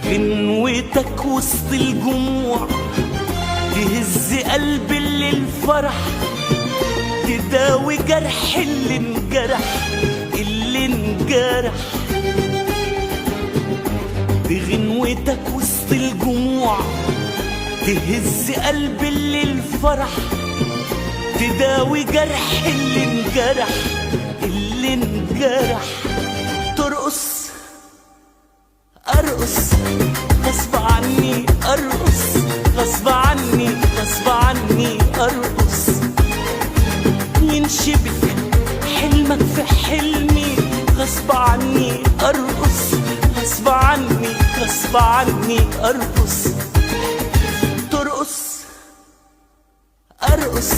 غنوتك وسط الجموع تهز قلب اللي الفرح، تداوي جرح اللي انجرح، اللي انجرح. بغنوتك وسط الجموع تهز قلب اللي الفرح، تداوي جرح اللي انجرح، اللي انجرح. ترقص ارقص غصب عني، ارقص غصب عني، غصب عني ارقص. ينشبك حلمك في حلمي غصب عني، ارقص غصب عني، غصب عني ارقص. ترقص ارقص